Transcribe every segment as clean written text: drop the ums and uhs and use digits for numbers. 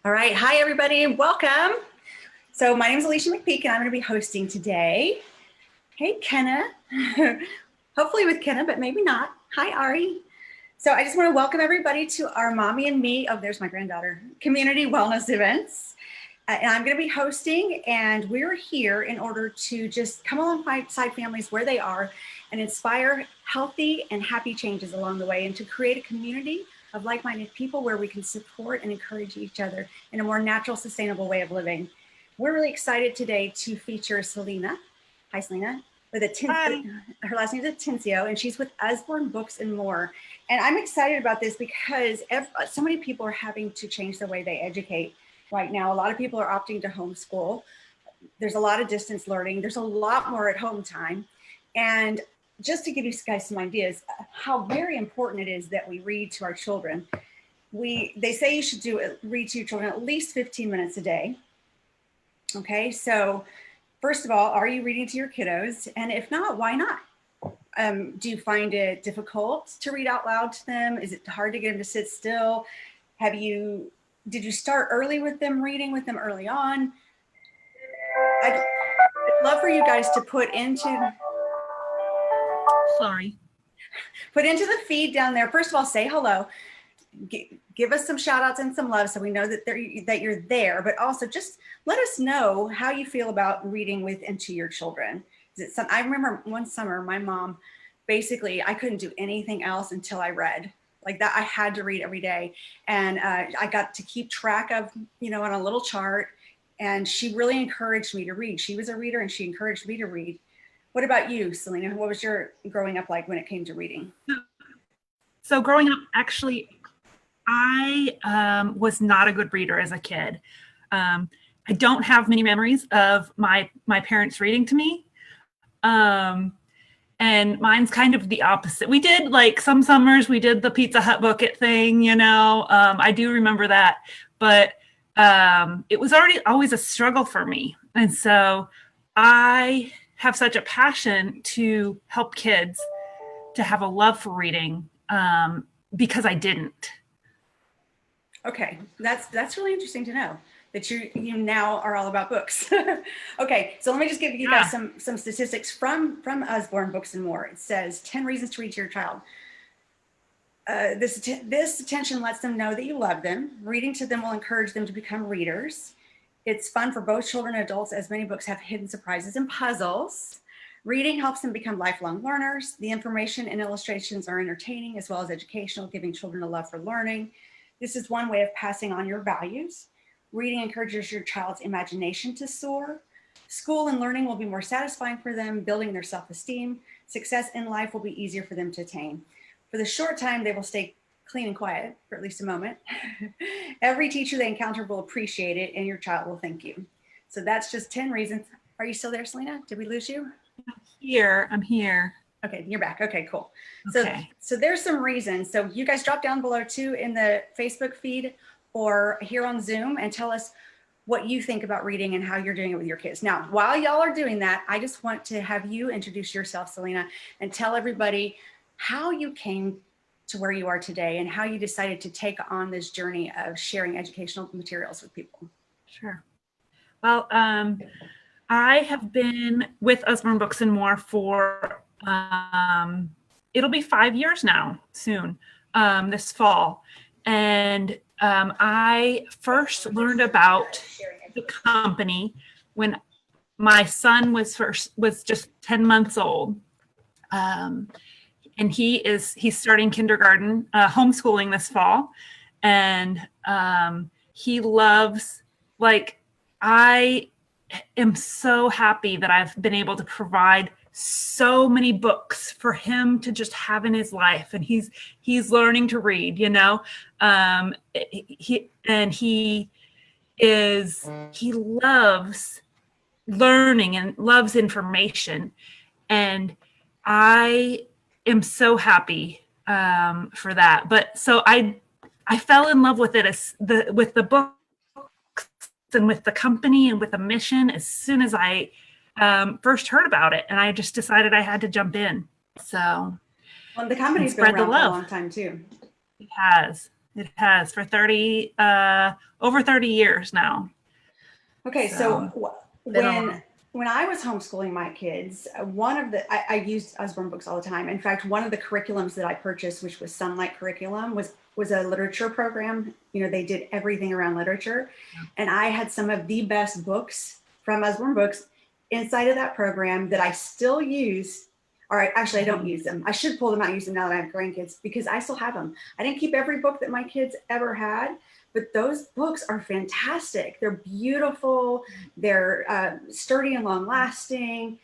All right. Hi, everybody. Welcome. So my name is Alicia McPeak, and I'm going to be hosting today. Hey, Kenna. Hopefully with Kenna, but maybe not. Hi, Ari. So I just want to welcome everybody to our Mommy and Me, oh, there's my granddaughter, community wellness events. And I'm going to be hosting, and we're here in order to just come alongside families where they are and inspire healthy and happy changes along the way, and to create a community of like-minded people where we can support and encourage each other in a more natural, sustainable way of living. We're really excited today to feature Selena. Hi, Selena. Her last name is Atencio, and she's with Usborne Books and More. And I'm excited about this because so many people are having to change the way they educate right now. A lot of people are opting to homeschool. There's a lot of distance learning. There's a lot more at home time. And just to give you guys some ideas how very important it is that we read to our children. They say you should read to your children at least 15 minutes a day. Okay, so first of all, are you reading to your kiddos? And if not, why not? Do you find it difficult to read out loud to them? Is it hard to get them to sit still? Did you start early with them, reading with them early on? I'd love for you guys to put into the feed down there. First of all, say hello. Give us some shout outs and some love so we know that you're there, but also just let us know how you feel about reading with and to your children. I remember one summer, my mom, basically, I couldn't do anything else until I read. Like that, I had to read every day. And I got to keep track of, on a little chart. And she really encouraged me to read. She was a reader and she encouraged me to read. What about you, Selena? What was your growing up like when it came to reading? So growing up, actually, I was not a good reader as a kid. I don't have many memories of my parents reading to me. And mine's kind of the opposite. We did, like, some summers, we did the Pizza Hut bucket thing, I do remember that. But it was always a struggle for me. And so I have such a passion to help kids to have a love for reading because I didn't. Okay, that's really interesting to know that you now are all about books. Okay, so let me just give you guys some statistics from Usborne Books and More. It says 10 reasons to read to your child. This attention lets them know that you love them. Reading to them will encourage them to become readers. It's fun for both children and adults, as many books have hidden surprises and puzzles. Reading helps them become lifelong learners. The information and illustrations are entertaining as well as educational, giving children a love for learning. This is one way of passing on your values. Reading encourages your child's imagination to soar. School and learning will be more satisfying for them, building their self-esteem. Success in life will be easier for them to attain. For the short time, they will stay clean and quiet for at least a moment. Every teacher they encounter will appreciate it, and your child will thank you. So that's just 10 reasons. Are you still there, Selena? Did we lose you? I'm here. Okay, you're back. Okay, cool. Okay. So there's some reasons. So you guys drop down below too in the Facebook feed or here on Zoom and tell us what you think about reading and how you're doing it with your kids. Now, while y'all are doing that, I just want to have you introduce yourself, Selena, and tell everybody how you came to where you are today and how you decided to take on this journey of sharing educational materials with people. Sure. Well, I have been with Usborne Books and More for, it'll be 5 years now soon, this fall. And I first learned about the company when my son was just 10 months old. And he's starting kindergarten, homeschooling this fall. And he loves, I am so happy that I've been able to provide so many books for him to just have in his life. And he's learning to read, he loves learning and loves information. And I am so happy for that. But so I fell in love with it with the book and with the company and with the mission as soon as I first heard about it, and I just decided I had to jump in. So the company's been around for a long time too. It has. It has for over 30 years now. Okay, So, when I was homeschooling my kids, one of the I used Usborne books all the time. In fact, one of the curriculums that I purchased, which was Sunlight curriculum, was a literature program. You know, they did everything around literature, and I had some of the best books from Usborne books inside of that program that I still use. All right, actually, I don't use them. I should pull them out and use them now that I have grandkids because I still have them. I didn't keep every book that my kids ever had, but those books are fantastic. They're beautiful. They're sturdy and long lasting.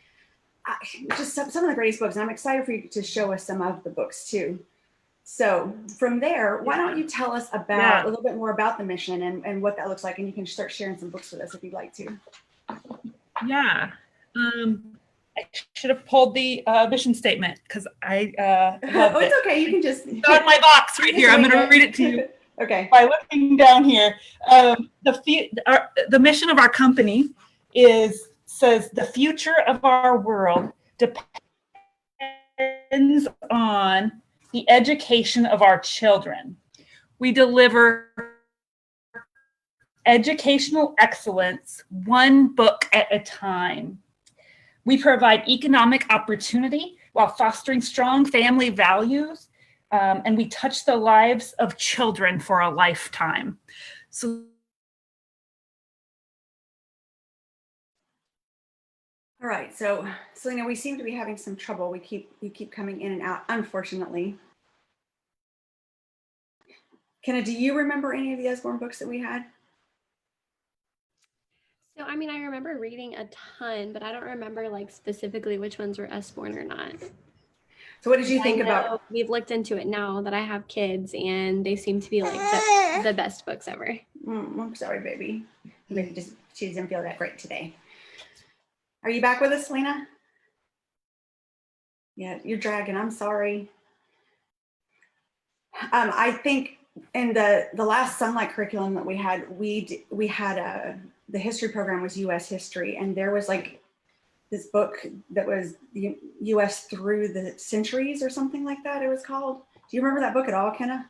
Just some of the greatest books. And I'm excited for you to show us some of the books too. So from there, why don't you tell us about a little bit more about the mission and what that looks like? And you can start sharing some books with us if you'd like to. Yeah. I should have pulled the mission statement because I loved it's okay. You can just it's on my box right here. I'm going to read it to you. Okay. By looking down here, the mission of our company says the future of our world depends on the education of our children. We deliver educational excellence one book at a time. We provide economic opportunity while fostering strong family values, and we touch the lives of children for a lifetime. So, all right. So, Selena, we seem to be having some trouble. You keep coming in and out, unfortunately. Kenna, do you remember any of the Usborne books that we had? So, I mean, I remember reading a ton, but I don't remember like specifically which ones were Usborne or not. So what did you think about? We've looked into it now that I have kids, and they seem to be like the best books ever. I'm sorry, baby. Maybe she doesn't feel that great today. Are you back with us, Selena? Yeah, you're dragging. I'm sorry. I think in the last Sunlight curriculum that we had, the history program was U.S. history, and there was like this book that was the U.S. through the centuries or something like that. It was called. Do you remember that book at all, Kenna?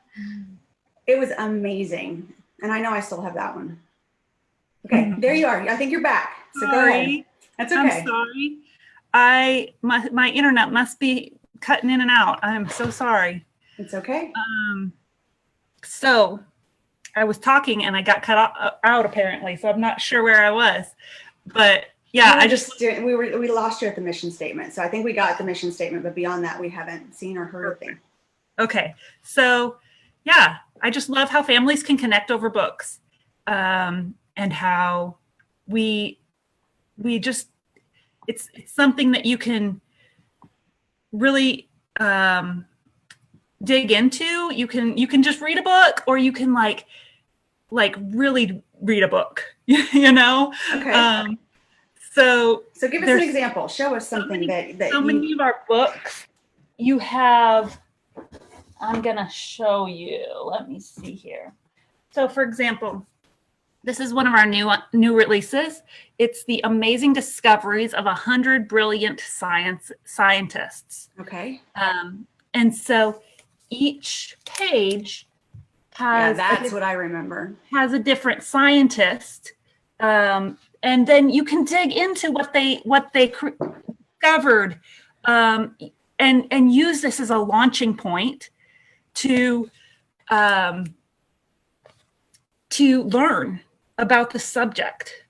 It was amazing, and I know I still have that one. Okay, there you are. I think you're back. So go ahead. That's okay. I'm sorry. My internet must be cutting in and out. I'm so sorry. It's okay. So I was talking and I got cut out apparently, so I'm not sure where I was. But yeah, we lost you at the mission statement. So I think we got the mission statement, but beyond that, we haven't seen or heard a thing. Okay. So yeah, I just love how families can connect over books, and how we just, it's something that you can really dig into. You can just read a book, or you can like really read a book, you know? Okay. So give us an example. Show us something many of our books you have. I'm gonna show you. Let me see here. So for example, this is one of our new releases. It's the amazing discoveries of 100 brilliant scientists. Okay. And so each page has that's what I remember. Has a different scientist, and then you can dig into what they discovered, and use this as a launching point to learn about the subject.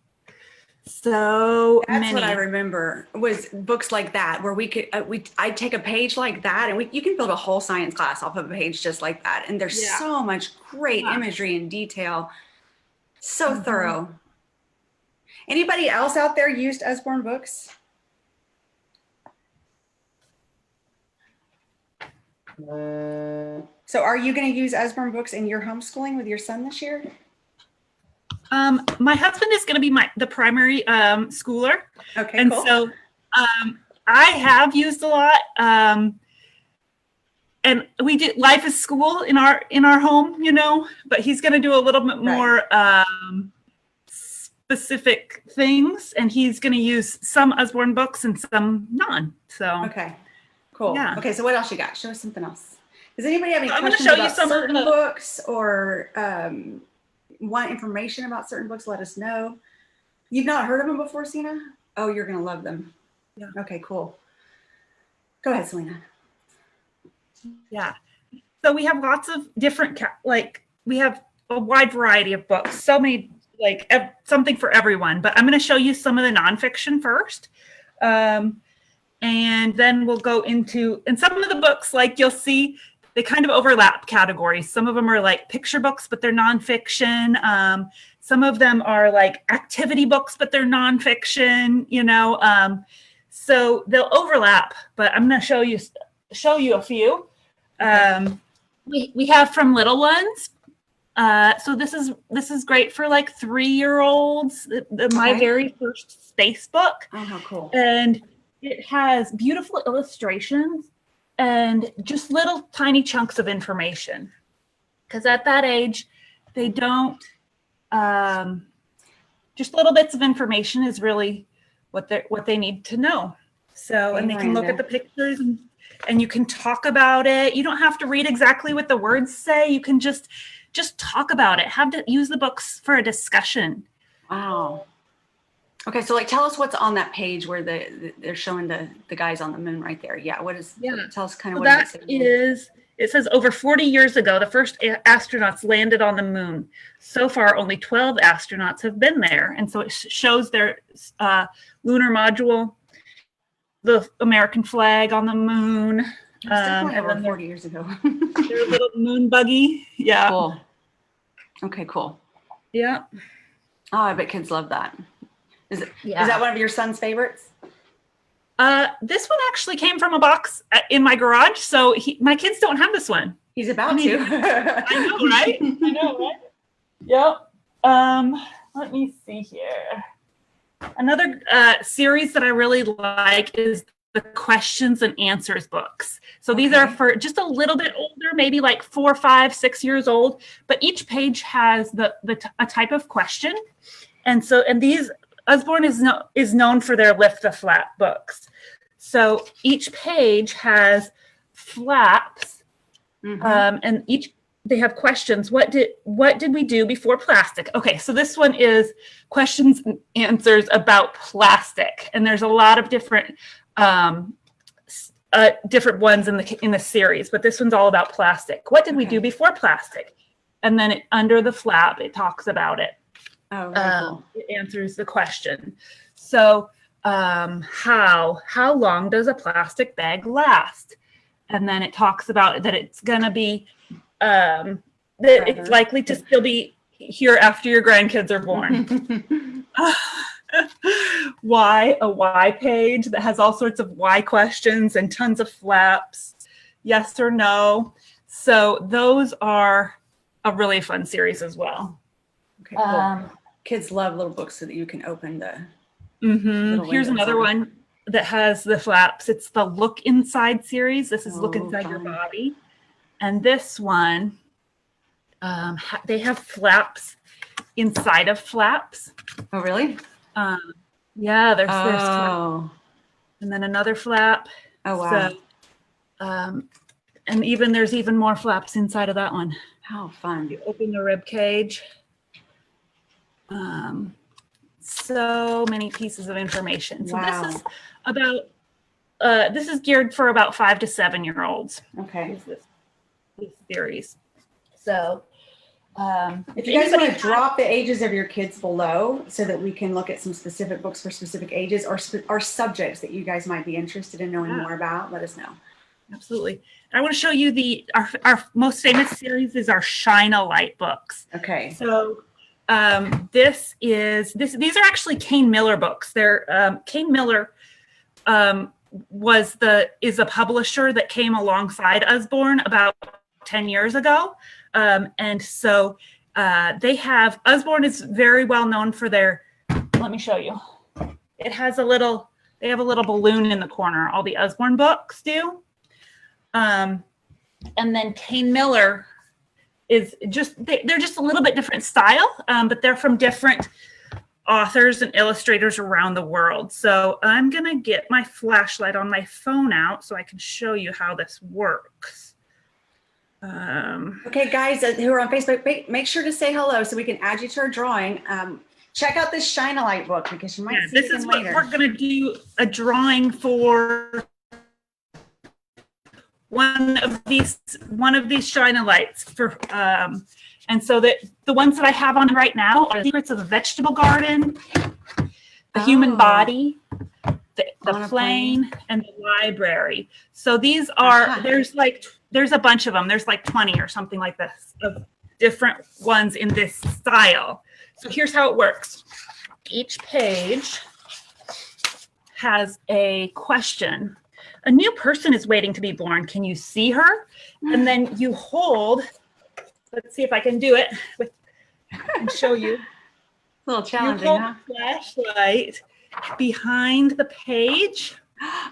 So that's what I remember was books like that, where we could I'd take a page like that, and you can build a whole science class off of a page just like that. And there's so much great imagery and detail, so thorough. Anybody else out there used Usborne books? So are you going to use Usborne books in your homeschooling with your son this year? My husband is going to be the primary schooler. Okay, and cool. So I have used a lot, and we do life is school in our home, you know. But he's going to do a little bit more specific things, and he's going to use some Usborne books and some non. So okay, cool. Yeah. Okay, so what else you got? Show us something else. Does anybody have any I'm going to questions show you about some of certain the books or want information about certain books? Let us know. You've not heard of them before, Sina? Oh, you're going to love them. Yeah. Okay, cool. Go ahead, Selena. Yeah. So we have lots of different, we have a wide variety of books, so many, something for everyone. But I'm going to show you some of the nonfiction first. And then we'll go into, and some of the books, you'll see, they kind of overlap categories. Some of them are like picture books, but they're nonfiction. Some of them are like activity books, but they're nonfiction, so they'll overlap, but I'm going to show you a few. We have from little ones. So this is great for 3-year-olds. My very first space book. Oh, how cool. And it has beautiful illustrations and just little tiny chunks of information. Because at that age, they don't, just little bits of information is really what they need to know. So, and they can look at the pictures and you can talk about it. You don't have to read exactly what the words say. You can just talk about it. Have to use the books for a discussion. Wow. Okay, so tell us what's on that page where they're showing the guys on the moon right there. Yeah, tell us kind of what that is. It says over 40 years ago, the first astronauts landed on the moon. So far, only 12 astronauts have been there. And so it shows their lunar module, the American flag on the moon. It's definitely over 40 years ago. Their little moon buggy. Yeah. Cool. Okay, cool. Yeah. Oh, I bet kids love that. Is that one of your son's favorites? This one actually came from a box in my garage, so my kids don't have this one. He's about to. I know, right? I know, right? Yep. Let me see here. Another series that I really like is the questions and answers books. So these are for just a little bit older, maybe 4, 5, 6 years old, but each page has a type of question. And these Usborne is known for their lift the flap books. So each page has flaps, and they have questions. What did we do before plastic? Okay, so this one is questions and answers about plastic, and there's a lot of different ones in the series, but this one's all about plastic. What did we do before plastic? And then under the flap, it talks about it. Oh, very cool. It answers the question. So how long does a plastic bag last? And then it talks about that it's going to be, that it's likely to still be here after your grandkids are born. Why? A why page that has all sorts of why questions and tons of flaps. Yes or no. So those are a really fun series as well. Okay, cool. Kids love little books so that you can open the. Here's another one that has the flaps. It's the Look Inside series. This is Look Inside Your Body. And this one, they have flaps inside of flaps. Oh, really? Yeah, there's flap. And then another flap. Oh, wow. So, and there's even more flaps inside of that one. How fun. You open the rib cage. So many pieces of information. So this is about, this is geared for about 5 to 7 year olds. Okay. This series. So if you guys want to drop the ages of your kids below so that we can look at some specific books for specific ages or subjects that you guys might be interested in knowing more about, let us know. Absolutely. I want to show you our most famous series is our Shine a Light books. Okay. So these are actually Kane Miller books. They're Kane Miller is a publisher that came alongside Usborne about 10 years ago. And so Usborne is very well known for let me show you. They have a little balloon in the corner. All the Usborne books do. And then Kane Miller is they're just a little bit different style, but they're from different authors and illustrators around the world. So I'm going to get my flashlight on my phone out so I can show you how this works. Okay, guys who are on Facebook, make sure to say hello so we can add you to our drawing. Check out this Shine a Light book because you might see it this again is what later. we're going to do a drawing for one of these Shine a Lights for and so that the ones that I have on right now are Secrets of a Vegetable Garden, the Human Body, the Plane, and the Library. So these are there's a bunch of them. There's like 20 or something like this of different ones in this style. So here's how it works. Each page has a question. A new person is waiting to be born. Can you see her? And then you hold, let's see if I can do it and show you. A little challenging, you hold huh? the flashlight behind the page.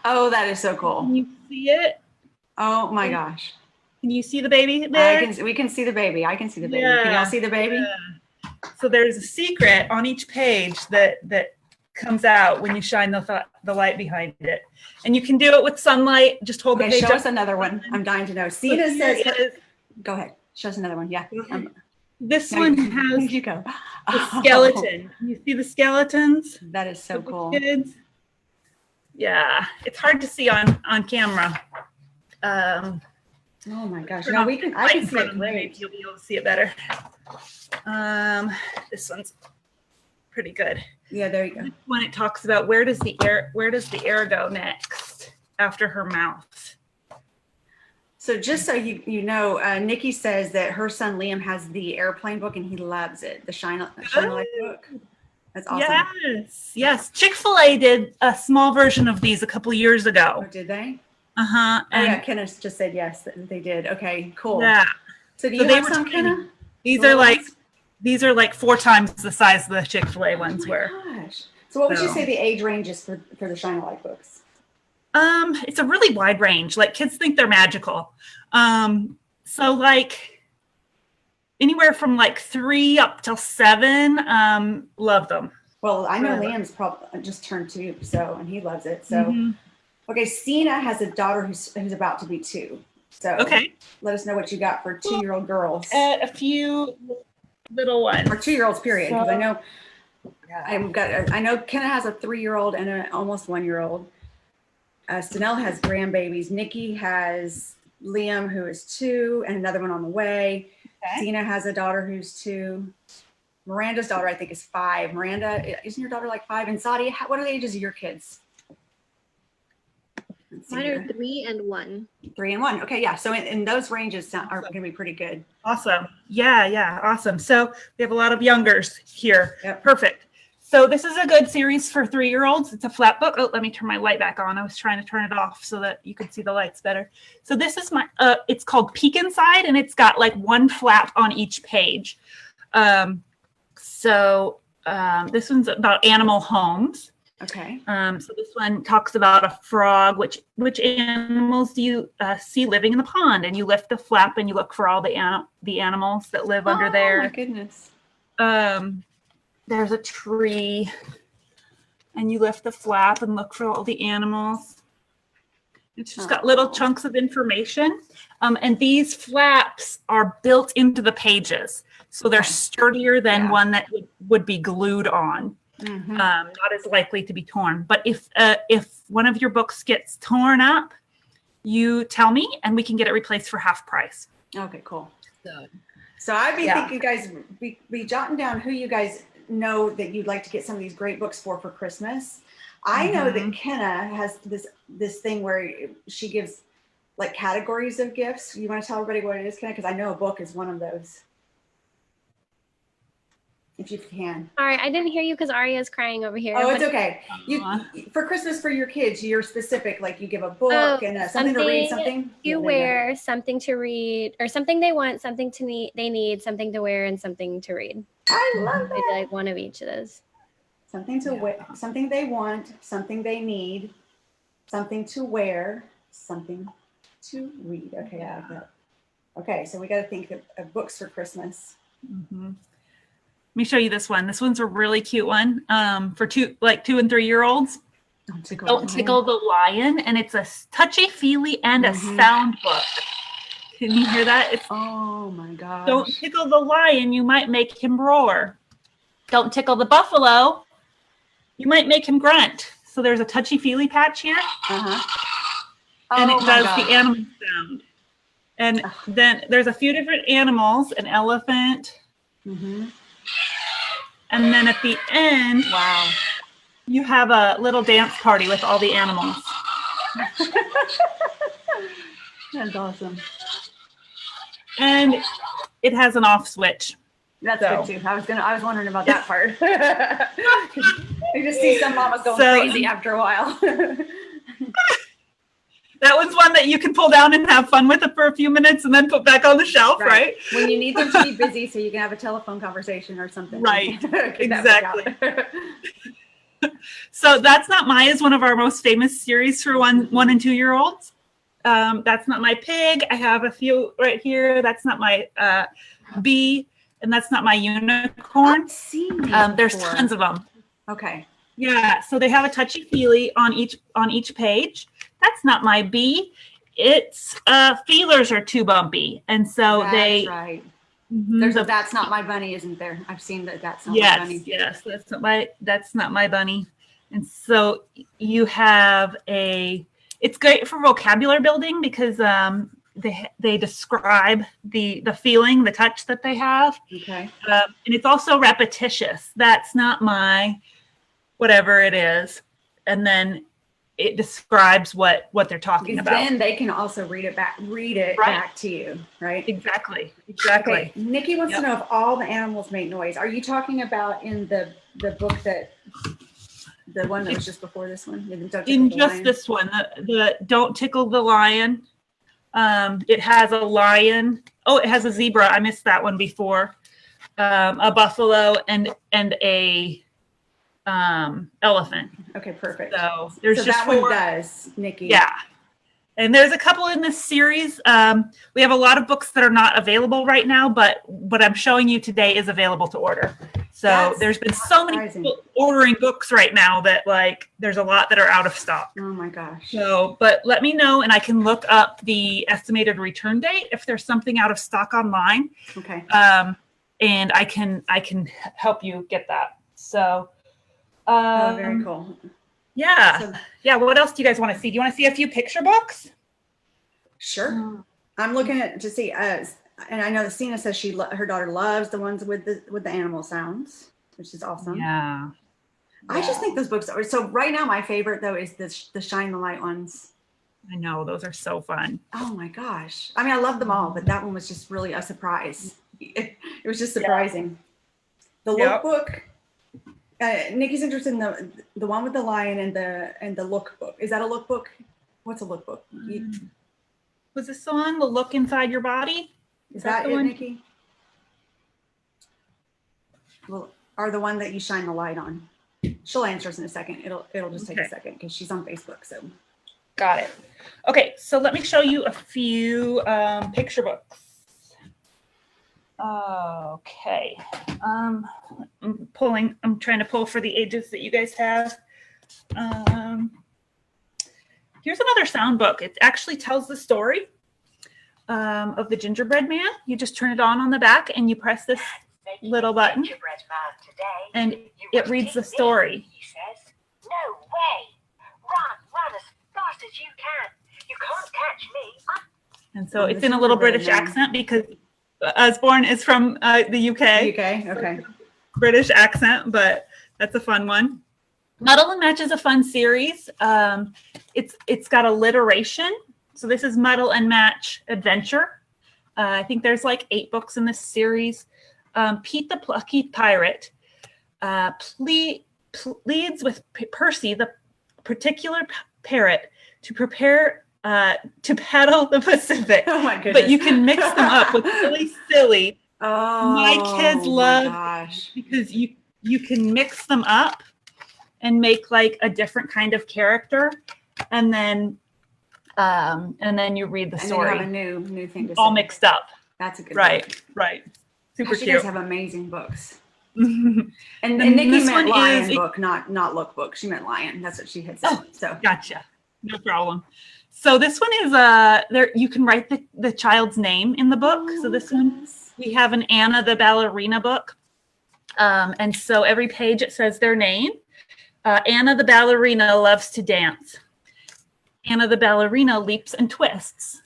Oh, that is so cool. Can you see it? Oh my gosh. Can you see the baby there? We can see the baby. I can see the baby. Can y'all see the baby? Yeah. So there's a secret on each page that comes out when you shine the light behind it. And you can do it with sunlight. Just hold the page show up. us another one. I'm dying to know. Sina says, go ahead. Show us another one. Yeah. This one has you go. the skeleton. You see the skeletons? That is so cool. Kids? Yeah, it's hard to see on camera. Oh my gosh. No, I can see it great. You'll be able to see it better. This one's pretty good. Yeah, there you go. When it talks about where does the air go next after her mouth. So just so you know, Nikki says that her son Liam has the airplane book and he loves it. The Shine a Light book. That's awesome. Yes. Chick-fil-A did a small version of these a couple of years ago. Oh, did they? Uh-huh. And yeah, Kenneth just said yes, that they did. Okay, cool. Yeah. So do you have some, Kenna? These are like 4 times the size the Chick-fil-A ones were. Gosh. So what would you say the age range is for the Shine a Light books? It's a really wide range. Like kids think they're magical. So like anywhere from like 3 up till 7, love them. Well, I know Liam's probably just turned 2, and he loves it. So, okay, Sina has a daughter who's about to be 2. So, let us know what you got for 2-year-old girls. A few little ones, or 2-year-olds, period. Because I know Kenna has a 3-year-old and an almost 1-year-old. Stanell has grandbabies. Nikki has Liam, who is 2, and another one on the way. Sina has a daughter who's 2. Miranda's daughter, I think, is 5. Miranda, isn't your daughter like 5? And Sadia, what are the ages of your kids? Mine are 3 and 1. 3 and 1. Okay, yeah. So in those ranges are going to be pretty good. Awesome. Yeah. Awesome. So we have a lot of youngers here. Yep. Perfect. So this is a good series for 3-year-olds. It's a flat book. Oh, let me turn my light back on. I was trying to turn it off so that you could see the lights better. So this is it's called Peek Inside, and it's got like 1 flap on each page. This one's about animal homes. Okay. So this one talks about a frog. Which animals do you see living in the pond? And you lift the flap and you look for all the animals that live under there. Oh my goodness. There's a tree, and you lift the flap and look for all the animals. It's just got little chunks of information. And these flaps are built into the pages. So they're sturdier than one that would be glued on. Not as likely to be torn. But if one of your books gets torn up, you tell me and we can get it replaced for half price. Okay, cool. So I'd be thinking, guys, be jotting down who you guys know that you'd like to get some of these great books for Christmas. I know that Kenna has this thing where she gives like categories of gifts. You want to tell everybody what it is, Kenna? Because I know a book is one of those. If you can. All right, I didn't hear you because Aria is crying over here. Oh, it's okay. For Christmas for your kids, you're specific. Like you give a book and something to read, something you wear, something to read, or something they want, something they need, something to wear, and something to read. I love that. Like one of each of those. Something to wear, something they want, something they need, something to wear, something to read. Okay, I like that. Okay, so we got to think of books for Christmas. Let me show you this one. This one's a really cute one for 2 and 3-year-olds. Don't Tickle the Lion, and it's a touchy-feely and a sound book. Can you hear that? It's Oh my gosh. don't tickle the lion, you might make him roar. Don't tickle the buffalo, you might make him grunt. So there's a touchy-feely patch here. And it does the animal sound. And then there's a few different animals, an elephant. And then at the end, wow, you have a little dance party with all the animals. that's awesome. And it has an off switch. That's good too. I was wondering about that part. You just see some mamas going crazy after a while. That one's one that you can pull down and have fun with it for a few minutes and then put back on the shelf, right? When you need them to be busy so you can have a telephone conversation or something. Right, exactly. So That's Not My is one of our most famous series for one and 2 year olds. That's Not My Pig. I have a few right here. That's Not My Bee, and That's Not My Unicorn. I've seen there's tons of them. Okay. Yeah, so they have a touchy-feely on each page. That's Not My Bee. It's feelers are too bumpy, and so that's right. There's a That's Not My Bunny, isn't there? I've seen that. That's Not My Bunny. Yes, That's Not My Bunny. And so you have it's great for vocabulary building because they describe the feeling, the touch that they have. Okay. And it's also repetitious. That's not my whatever it is, and then it describes what they're talking about. Then they can also read it back to you, right? Exactly. Okay. Nikki wants to know if all the animals make noise. Are you talking about in the book the one that was just before this one? This one, the Don't Tickle the Lion. It has a lion. Oh, it has a zebra. I missed that one before. A buffalo and a elephant. Okay, perfect. So there's just that 4. one does, Nikki. Yeah. And there's a couple in this series. We have a lot of books that are not available right now, but what I'm showing you today is available to order. So there's been so many people ordering books right now that there's a lot that are out of stock. Oh my gosh. So, but let me know and I can look up the estimated return date if there's something out of stock online. Okay. And I can help you get that. So very cool. Yeah. What else do you guys want to see? Do you want to see a few picture books? Sure. I'm looking to see, and I know that Sina says her daughter loves the ones with the animal sounds, which is awesome. Yeah. I just think those books are so. Right now, my favorite though is the Shine the Light ones. I know, those are so fun. Oh my gosh! I mean, I love them all, but that one was just really a surprise. It was just surprising. The lookbook. Nikki's interested in the one with the lion and the lookbook. Is that a lookbook? What's a lookbook? Was this the one, The Look Inside Your Body? Is that it, one? Nikki? Well, or the one that you shine the light on. She'll answer us in a second. It'll just take a second because she's on Facebook. So got it. Okay, so let me show you a few picture books. Okay. I'm trying to pull for the ages that you guys have. Here's another sound book. It actually tells the story of the gingerbread man. You just turn it on the back and you press this little button and it reads the story. He says, "No way. Run as fast as you can. You can't catch me." And so it's in a little British accent because Usborne is from the UK. Okay. British accent, but that's a fun one. Muddle and Match is a fun series. It's got alliteration. So this is Muddle and Match Adventure. I think there's 8 books in this series. Pete the Plucky Pirate pleads with Percy, the particular parrot, to prepare to paddle the Pacific. Oh my goodness. But you can mix them up with silly. Oh, my kids love because you can mix them up and make a different kind of character, and then you read the story. And you have a new thing to all mixed up. That's a good right. Super cute. You guys have amazing books. and Nikki meant lion book, not lookbook. She meant lion. That's what she had said. So gotcha. No problem. So this one is there. You can write the child's name in the book. Oh, So this one, we have an Anna the ballerina book, and so every page it says their name. Anna the ballerina loves to dance. Anna the ballerina leaps and twists.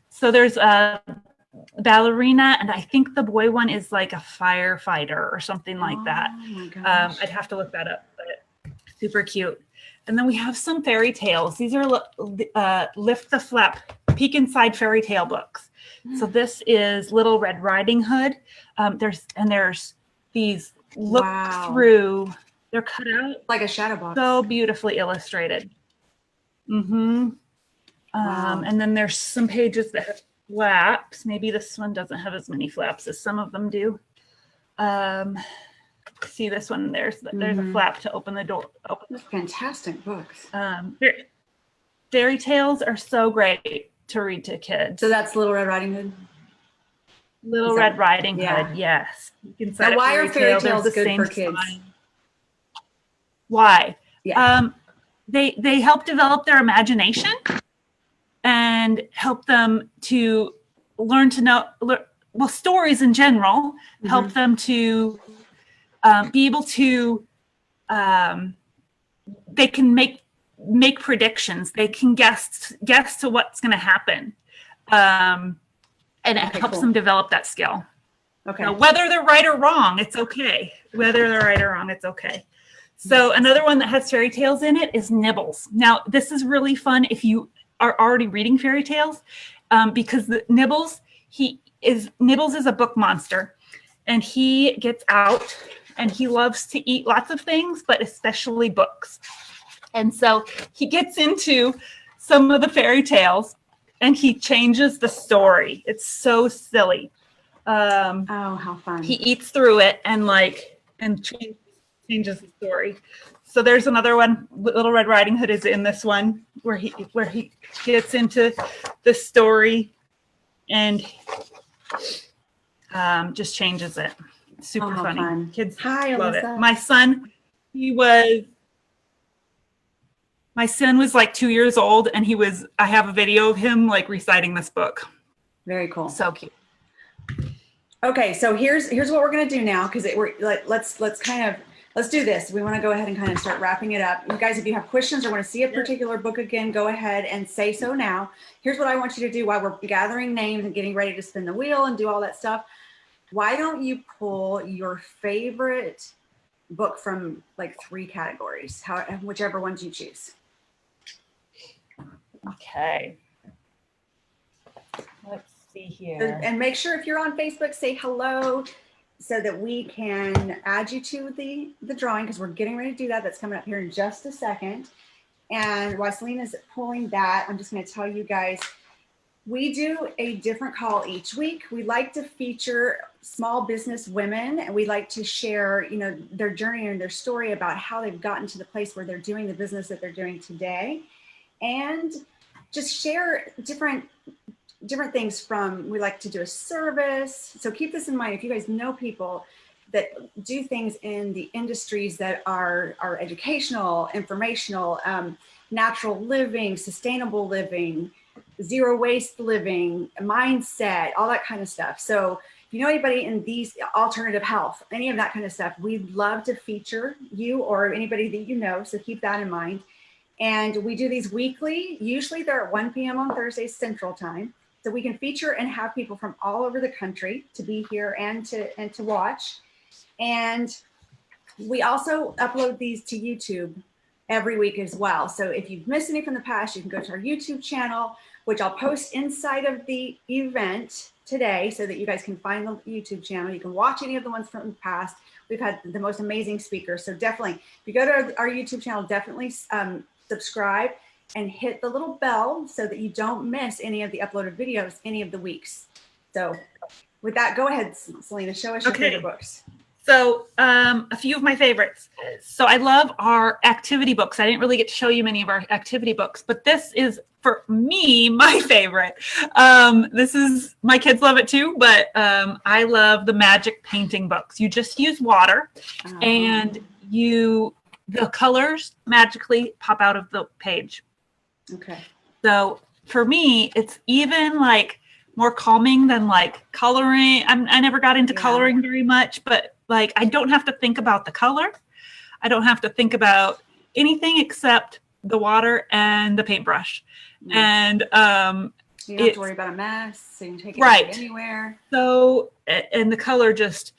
So there's a ballerina, and I think the boy one is like a firefighter or something like that. Oh my gosh. I'd have to look that up, but super cute. And then we have some fairy tales. These are Lift the Flap, Peek Inside fairy tale books. So this is Little Red Riding Hood. There's these look through. They're cut out Like a shadow box. so beautifully illustrated. Mm-hmm. And then there's some pages that have flaps. Maybe this one doesn't have as many flaps as some of them do. See this one? There's a flap to open the door. Those are fantastic books. Fairy tales are so great to read to kids. So that's Little Red Riding Hood? Little Red Riding Hood, yes. Now, why are fairy tales good for kids? Why? Yeah. They help develop their imagination and help them to learn to know, well, stories in general help them to be able to, they can make predictions. They can guess to what's going to happen. And it helps them develop that skill. Okay. Now, whether they're right or wrong, it's okay. Whether they're right or wrong, it's okay. So another one that has fairy tales in it is Nibbles. Now, this is really fun if you are already reading fairy tales, because Nibbles is a book monster, and he gets out and he loves to eat lots of things, but especially books. And so he gets into some of the fairy tales and he changes the story. It's so silly. Oh, how fun. He eats through it and changes the story. So there's another one. Little Red Riding Hood is in this one where he gets into the story and just changes it. Super funny. Fun. Kids Hi, love Alyssa. it. My son was like 2 years old, and I have a video of him like reciting this book. Very cool. So cute. Okay, so here's what we're gonna do now, because let's do this. We want to go ahead and kind of start wrapping it up. You guys, if you have questions or want to see a particular book again, go ahead and say so now. Here's what I want you to do while we're gathering names and getting ready to spin the wheel and do all that stuff. Why don't you pull your favorite book from like 3 categories, whichever ones you choose. Okay. Let's see here. And make sure if you're on Facebook, say hello so that we can add you to the drawing, because we're getting ready to do that. That's coming up here in just a second. And while Selena's pulling that, I'm just going to tell you guys, we do a different call each week. We like to feature small business women, and we like to share, their journey and their story about how they've gotten to the place where they're doing the business that they're doing today, and just share different things we like to do a service. So keep this in mind. If you guys know people that do things in the industries that are educational, informational, natural living, sustainable living, zero waste living, mindset, all that kind of stuff. So if you know anybody in these alternative health, any of that kind of stuff, we'd love to feature you or anybody that you know. So keep that in mind. And we do these weekly. Usually they're at 1 p.m. on Thursdays Central Time. So we can feature and have people from all over the country to be here and to watch. And we also upload these to YouTube every week as well. So if you've missed any from the past, you can go to our YouTube channel, which I'll post inside of the event today so that you guys can find the YouTube channel. You can watch any of the ones from the past. We've had the most amazing speakers. So definitely, if you go to our YouTube channel, definitely subscribe and hit the little bell so that you don't miss any of the uploaded videos any of the weeks. So with that, go ahead, Selena, show us your favorite books. So a few of my favorites. So I love our activity books. I didn't really get to show you many of our activity books, but this is, for me, my favorite. My kids love it too, but I love the magic painting books. You just use water and the colors magically pop out of the page. Okay. So for me, it's even like more calming than like coloring. I never got into coloring very much, but like I don't have to think about the color. I don't have to think about anything except the water and the paintbrush. And you don't have to worry about a mess, so you can take it with you anywhere. So, and the color just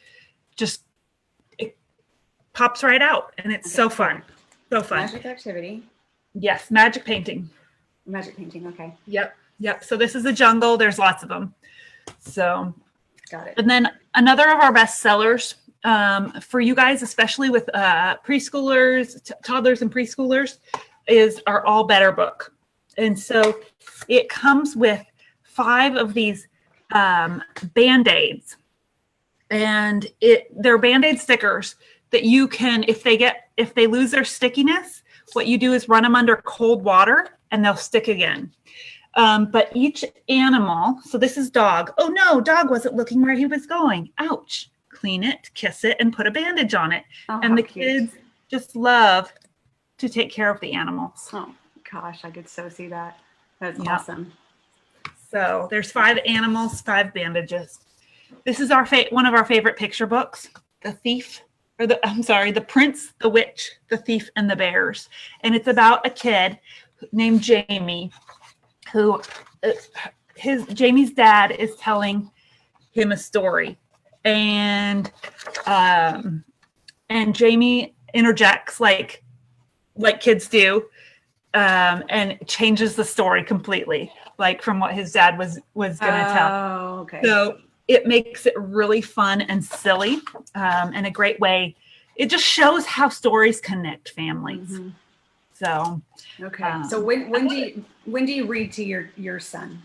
it pops right out, and it's so fun. So fun. Magic activity. Yes, magic painting. Magic painting, okay. Yep. So this is the jungle. There's lots of them. So, got it. And then another of our best sellers for you guys, especially with preschoolers, toddlers and preschoolers, is our All Better book. And so it comes with 5 of these Band-Aids. And they're Band-Aid stickers that you can, if they lose their stickiness, what you do is run them under cold water and they'll stick again. But each animal, so this is dog. Oh no, dog wasn't looking where he was going. Ouch. Clean it, kiss it, and put a bandage on it. Oh, and the cute. kids just love to take care of the animals. Oh gosh, I could so see that. That's awesome. So there's 5 animals, 5 bandages. This is one of our favorite picture books, The Prince, the Witch, the Thief, and the Bears. And it's about a kid named Jamie who Jamie's dad is telling him a story. And Jamie interjects like kids do, and changes the story completely, like from what his dad was going to tell. Oh, okay. So it makes it really fun and silly, and a great way. It just shows how stories connect families. Mm-hmm. So okay. So when do you read to your son?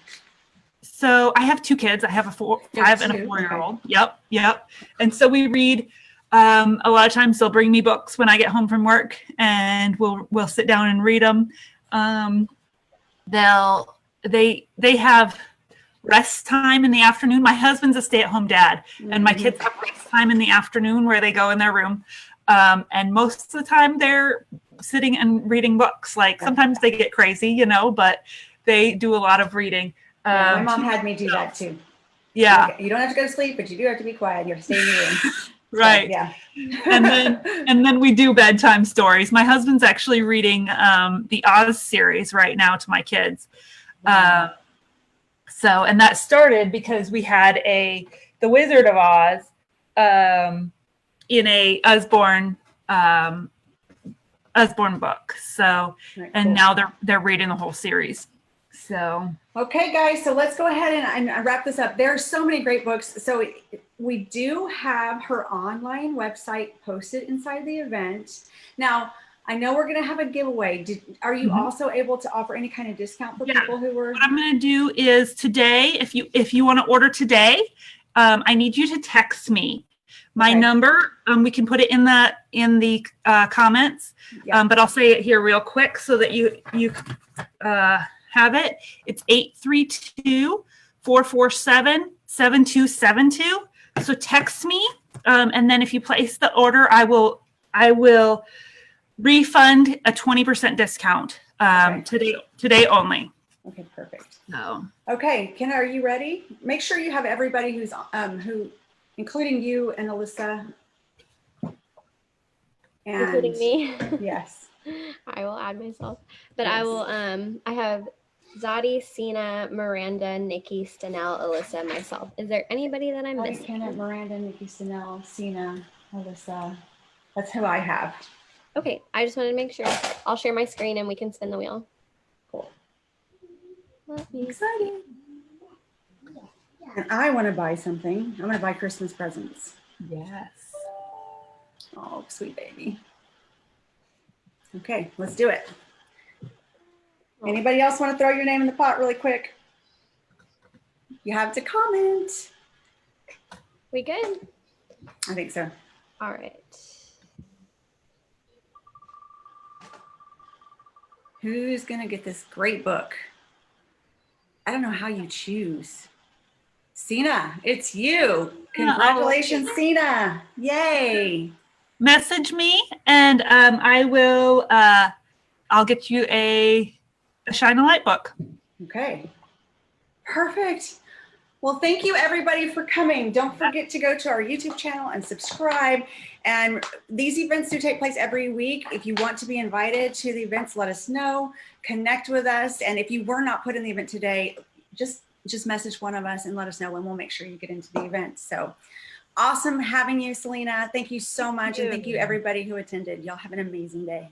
So I have 2 kids. I have a 5 and a 4-year-old. Okay. Yep. And so we read. A lot of times they'll bring me books when I get home from work, and we'll sit down and read them. They have rest time in the afternoon. My husband's a stay-at-home dad, and my kids have rest time in the afternoon where they go in their room. And most of the time they're sitting and reading books. Like sometimes they get crazy, but they do a lot of reading. My mom had me do that too. Yeah. You don't have to go to sleep, but you do have to be quiet. You have to stay in your room. Right. So, yeah. and then we do bedtime stories. My husband's actually reading the Oz series right now to my kids. Wow. And that started because we had The Wizard of Oz in a Usborne book. So, right, and cool. now they're reading the whole series. So okay, guys, so let's go ahead and wrap this up. There are so many great books. So we do have her online website posted inside the event. Now, I know we're going to have a giveaway. Are you also able to offer any kind of discount for people who were? What I'm going to do is today, if you want to order today, I need you to text me my number. We can put it in the comments, but I'll say it here real quick so that you have it. It's 832-447-7272. So text me, and then if you place the order, I will refund a 20% discount today only. Okay, perfect. So okay, Ken, are you ready? Make sure you have everybody who's including you and Alyssa, and including me. Yes. I will add myself, but yes. I will. I have Zadi, Sina, Miranda, Nikki, Stanell, Alyssa, myself. Is there anybody that I'm missing? Kenneth, Miranda, Nikki, Stanell, Sina, Alyssa. That's who I have. Okay, I just wanted to make sure. I'll share my screen and we can spin the wheel. Cool. Exciting. And I want to buy something. I'm going to buy Christmas presents. yes. Oh, sweet baby. Okay, let's do it. Anybody else want to throw your name in the pot really quick? You have to comment. We good? I think so. All right. Who's going to get this great book? I don't know how you choose. Sina, it's you. Congratulations, Sina. Yay. Message me, and I'll get you a Shine a Light book. Okay, perfect. Well, thank you everybody for coming. Don't forget to go to our YouTube channel and subscribe. And these events do take place every week. If you want to be invited to the events, let us know, connect with us. And if you were not put in the event today, just message one of us and let us know, and we'll make sure you get into the event. So awesome having you, Selena. Thank you so much. And thank you everybody who attended. Y'all have an amazing day.